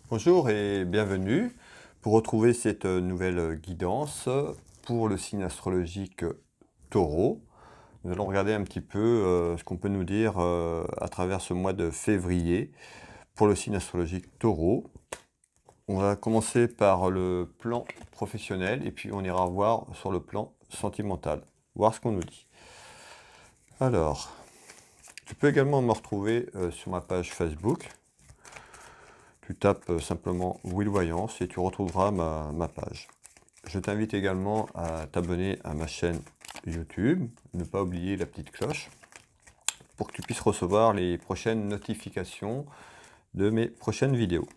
Bonjour et bienvenue pour retrouver cette nouvelle guidance pour le signe astrologique Taureau. Nous allons regarder un petit peu ce qu'on peut nous dire à travers ce mois de février pour le signe astrologique Taureau. On va commencer par le plan professionnel et puis on ira voir sur le plan sentimental, voir ce qu'on nous dit. Alors, tu peux également me retrouver sur ma page Facebook. Tu tapes simplement Will Voyance et tu retrouveras ma page. Je t'invite également à t'abonner à ma chaîne YouTube, ne pas oublier la petite cloche, pour que tu puisses recevoir les prochaines notifications de mes prochaines vidéos.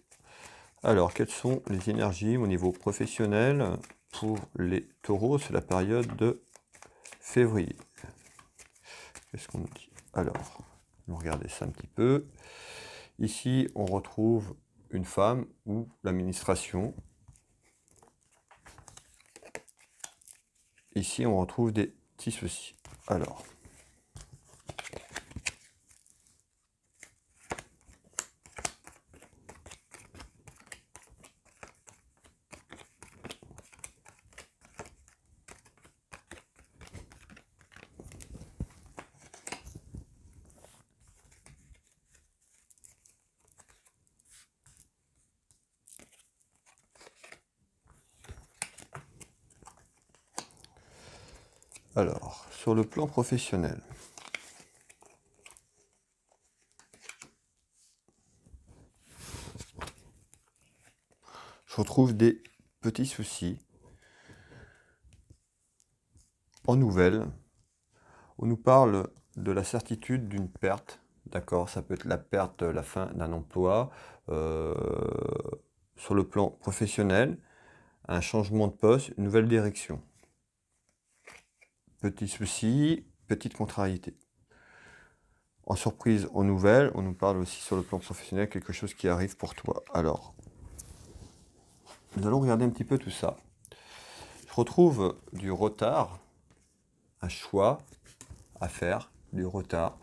Alors, quelles sont les énergies au niveau professionnel pour les taureaux? C'est la période de février. Qu'est-ce qu'on nous dit? Alors, on va regarder ça un petit peu. Ici, on retrouve une femme ou l'administration. Ici, on retrouve des petits soucis. Alors, sur le plan professionnel, je retrouve des petits soucis en nouvelles. On nous parle de la certitude d'une perte, d'accord? Ça peut être la perte, la fin d'un emploi, sur le plan professionnel, un changement de poste, une nouvelle direction. Petits soucis, petite contrariété. En surprise, aux nouvelles, on nous parle aussi sur le plan professionnel, quelque chose qui arrive pour toi. Alors, nous allons regarder un petit peu tout ça. Je retrouve du retard, un choix à faire, du retard.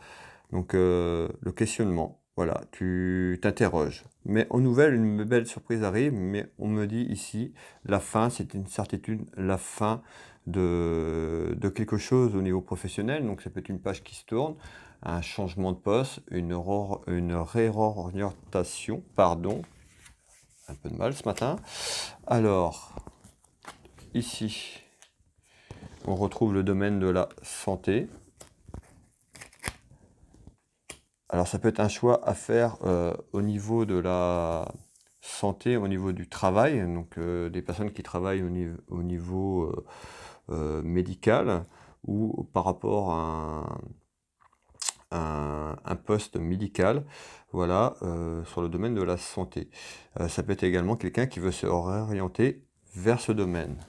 Donc le questionnement, voilà, tu t'interroges. Mais aux nouvelles, une belle surprise arrive, mais on me dit ici, la fin, c'est une certitude, la fin de quelque chose au niveau professionnel. Donc ça peut être une page qui se tourne, un changement de poste, une réorientation, pardon, un peu de mal ce matin. Alors, ici, on retrouve le domaine de la santé. Alors ça peut être un choix à faire au niveau de la santé, au niveau du travail, donc des personnes qui travaillent au niveau médical ou par rapport à un poste médical, voilà, sur le domaine de la santé. Ça peut être également quelqu'un qui veut se réorienter vers ce domaine.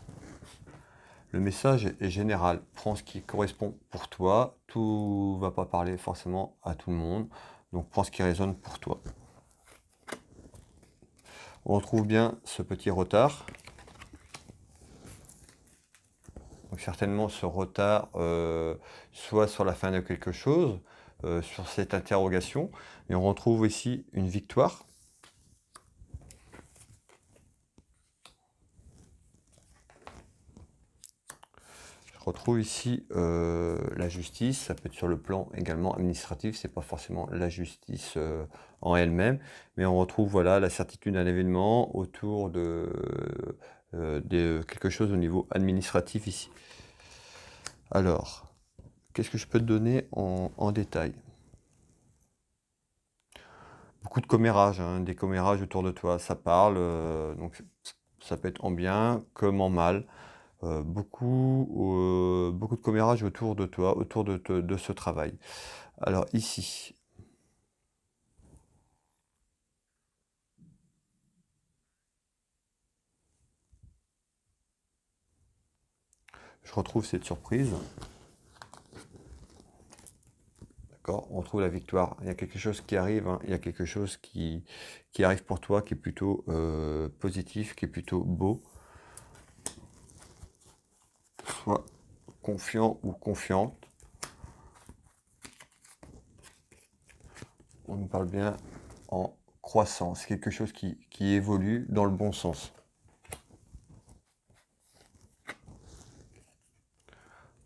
Le message est général, prends ce qui correspond pour toi, tout ne va pas parler forcément à tout le monde, donc prends ce qui résonne pour toi. On retrouve bien ce petit retard. Donc certainement ce retard, soit sur la fin de quelque chose, sur cette interrogation, et on retrouve ici une victoire. Je retrouve ici la justice, ça peut être sur le plan également administratif, c'est pas forcément la justice en elle-même, mais on retrouve voilà la certitude d'un événement autour de quelque chose au niveau administratif ici. Alors, qu'est-ce que je peux te donner en détail? Beaucoup de commérages, hein, des commérages autour de toi, ça parle, donc ça peut être en bien comme en mal. Beaucoup de commérages autour de toi, autour de ce travail. Alors ici, je retrouve cette surprise. D'accord, on retrouve la victoire. Il y a quelque chose qui arrive, hein, il y a quelque chose qui arrive pour toi, qui est plutôt positif, qui est plutôt beau. Sois confiant ou confiante. On nous parle bien en croissant, c'est quelque chose qui évolue dans le bon sens.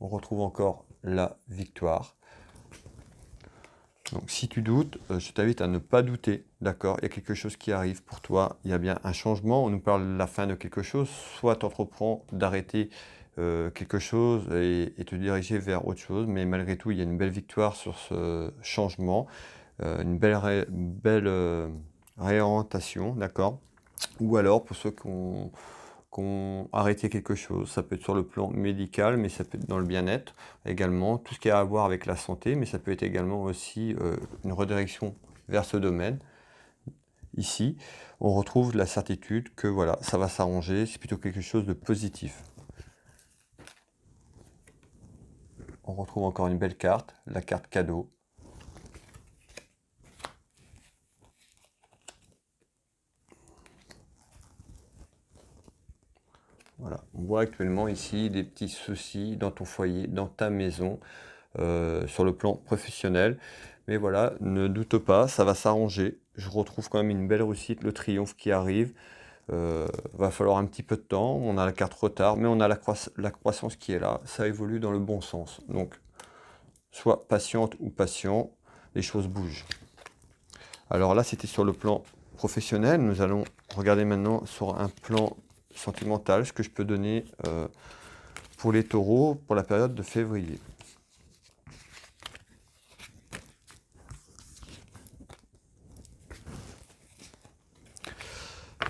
On retrouve encore la victoire. Donc si tu doutes, je t'invite à ne pas douter, d'accord? Il y a quelque chose qui arrive pour toi, il y a bien un changement, on nous parle de la fin de quelque chose, soit tu entreprends d'arrêter quelque chose et te diriger vers autre chose, mais malgré tout, il y a une belle victoire sur ce changement, une belle réorientation, d'accord? Ou alors, pour ceux qui ont arrêté quelque chose, ça peut être sur le plan médical, mais ça peut être dans le bien-être également, tout ce qui a à voir avec la santé, mais ça peut être également aussi une redirection vers ce domaine. Ici, on retrouve la certitude que voilà, ça va s'arranger, c'est plutôt quelque chose de positif. On retrouve encore une belle carte, la carte cadeau. Voilà, on voit actuellement ici des petits soucis dans ton foyer, dans ta maison, sur le plan professionnel. Mais voilà, ne doute pas, ça va s'arranger. Je retrouve quand même une belle réussite, le triomphe qui arrive. Va falloir un petit peu de temps, on a la carte retard, mais on a la croissance qui est là. Ça évolue dans le bon sens. Donc, sois patiente ou patient, les choses bougent. Alors là, c'était sur le plan professionnel. Nous allons regarder maintenant sur un plan sentimental, ce que je peux donner pour les taureaux pour la période de février.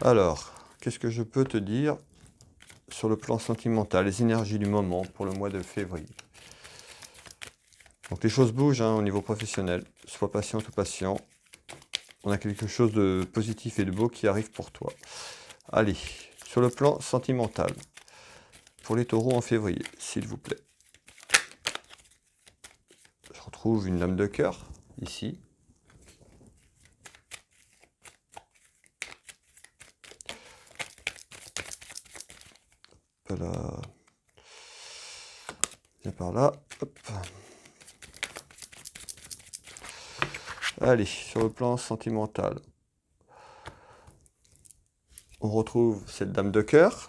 Alors, qu'est-ce que je peux te dire sur le plan sentimental, les énergies du moment pour le mois de février? Donc les choses bougent au niveau professionnel. Sois patient ou patient. On a quelque chose de positif et de beau qui arrive pour toi. Allez, sur le plan sentimental, pour les taureaux en février, s'il vous plaît. Je retrouve une lame de cœur, ici. Voilà. Viens par là. Hop. Allez, sur le plan sentimental, on retrouve cette dame de cœur.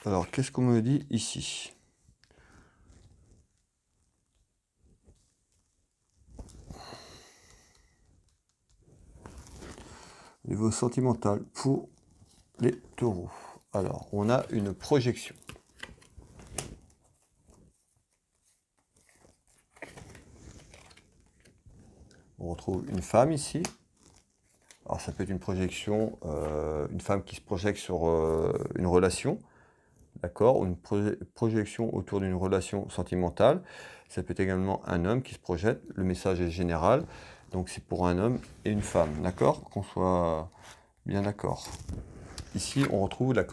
Alors, qu'est-ce qu'on me dit ici? Niveau sentimental pour les taureaux. Alors, on a une projection. On retrouve une femme ici. Alors, ça peut être une projection, une femme qui se projette sur une relation. D'accord, ou une projection autour d'une relation sentimentale. Ça peut être également un homme qui se projette. Le message est général. Donc c'est pour un homme et une femme. D'accord, qu'on soit bien d'accord. Ici, on retrouve la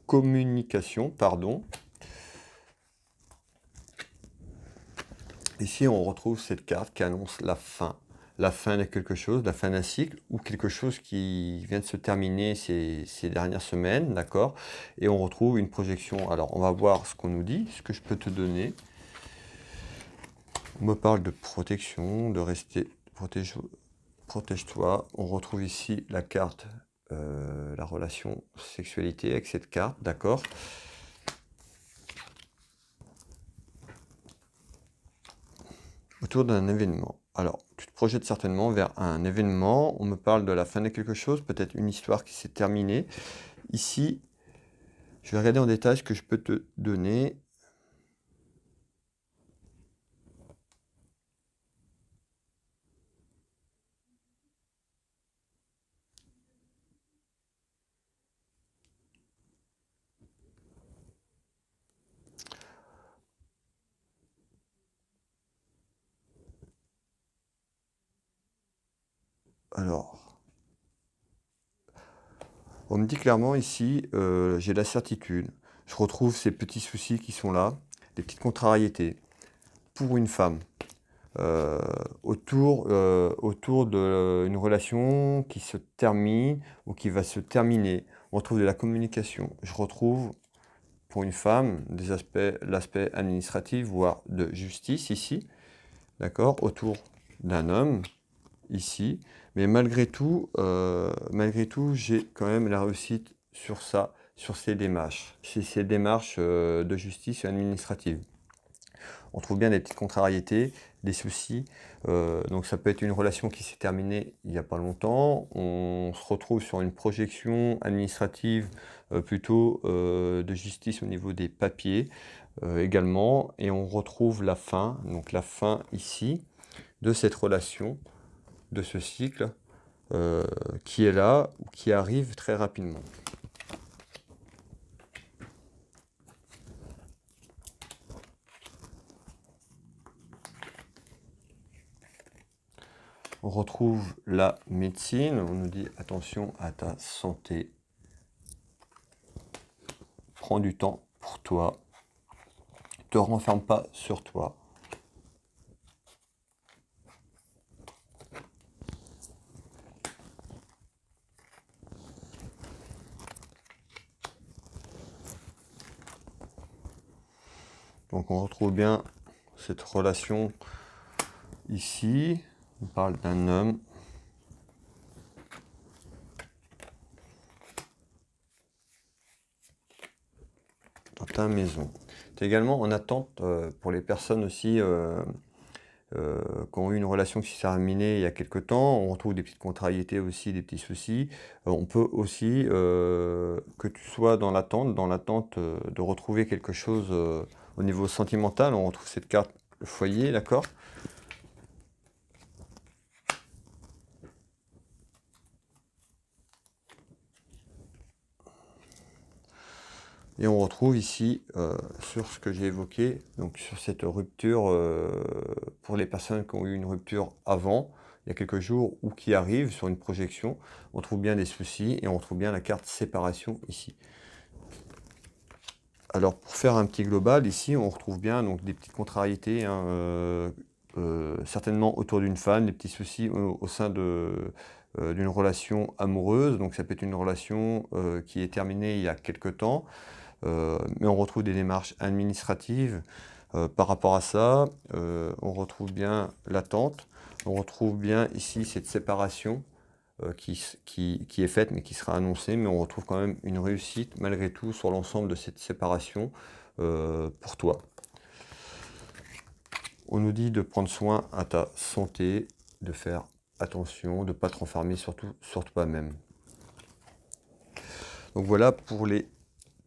communication. Pardon. Ici, on retrouve cette carte qui annonce la fin de quelque chose, la fin d'un cycle, ou quelque chose qui vient de se terminer ces dernières semaines, d'accord? Et on retrouve une projection. Alors, on va voir ce qu'on nous dit, ce que je peux te donner. On me parle de protection, de rester, protège-toi. On retrouve ici la carte, la relation sexualité avec cette carte, d'accord? Autour d'un événement. Alors, tu te projettes certainement vers un événement. On me parle de la fin de quelque chose, peut-être une histoire qui s'est terminée. Ici, je vais regarder en détail ce que je peux te donner. Alors, on me dit clairement ici, j'ai la certitude. Je retrouve ces petits soucis qui sont là, des petites contrariétés pour une femme. Autour d'une relation qui se termine ou qui va se terminer. On retrouve de la communication. Je retrouve pour une femme l'aspect administratif, voire de justice ici, d'accord, autour d'un homme ici. Mais malgré tout, j'ai quand même la réussite sur ça, sur ces démarches, de justice administrative. On trouve bien des petites contrariétés, des soucis. Donc ça peut être une relation qui s'est terminée il n'y a pas longtemps. On se retrouve sur une projection administrative plutôt de justice au niveau des papiers également. Et on retrouve la fin, donc la fin ici de cette relation, de ce cycle qui est là, ou qui arrive très rapidement. On retrouve la médecine, on nous dit attention à ta santé, prends du temps pour toi, te renferme pas sur toi. Donc on retrouve bien cette relation ici, on parle d'un homme. Dans ta maison. Tu es également en attente pour les personnes aussi qui ont eu une relation qui s'est terminée il y a quelque temps. On retrouve des petites contrariétés aussi, des petits soucis. On peut aussi que tu sois dans l'attente de retrouver quelque chose au niveau sentimental. On retrouve cette carte, le foyer, d'accord? Et on retrouve ici, sur ce que j'ai évoqué, donc sur cette rupture, pour les personnes qui ont eu une rupture avant, il y a quelques jours, ou qui arrivent sur une projection, on trouve bien des soucis et on retrouve bien la carte séparation ici. Alors pour faire un petit global, ici on retrouve bien donc, des petites contrariétés, hein, certainement autour d'une femme, des petits soucis au sein d'une relation amoureuse, donc ça peut être une relation qui est terminée il y a quelque temps. Mais on retrouve des démarches administratives par rapport à ça. On retrouve bien l'attente. On retrouve bien ici cette séparation qui est faite mais qui sera annoncée. Mais on retrouve quand même une réussite malgré tout sur l'ensemble de cette séparation pour toi. On nous dit de prendre soin à ta santé, de faire attention, de ne pas te renfermer sur toi-même. Donc voilà pour les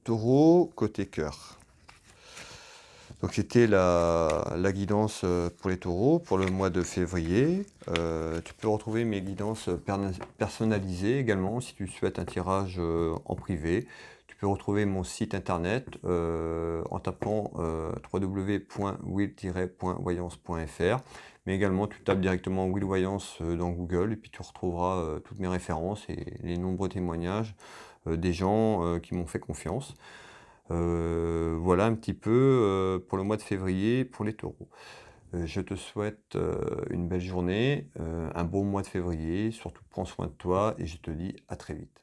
taureaux côté cœur. Donc c'était la guidance pour les taureaux pour le mois de février. Tu peux retrouver mes guidances personnalisées également si tu souhaites un tirage en privé. Tu peux retrouver mon site internet en tapant www.will-voyance.fr. Mais également tu tapes directement Will Voyance dans Google et puis tu retrouveras toutes mes références et les nombreux témoignages des gens qui m'ont fait confiance. Voilà un petit peu pour le mois de février pour les taureaux. Je te souhaite une belle journée, un bon mois de février, surtout prends soin de toi et je te dis à très vite.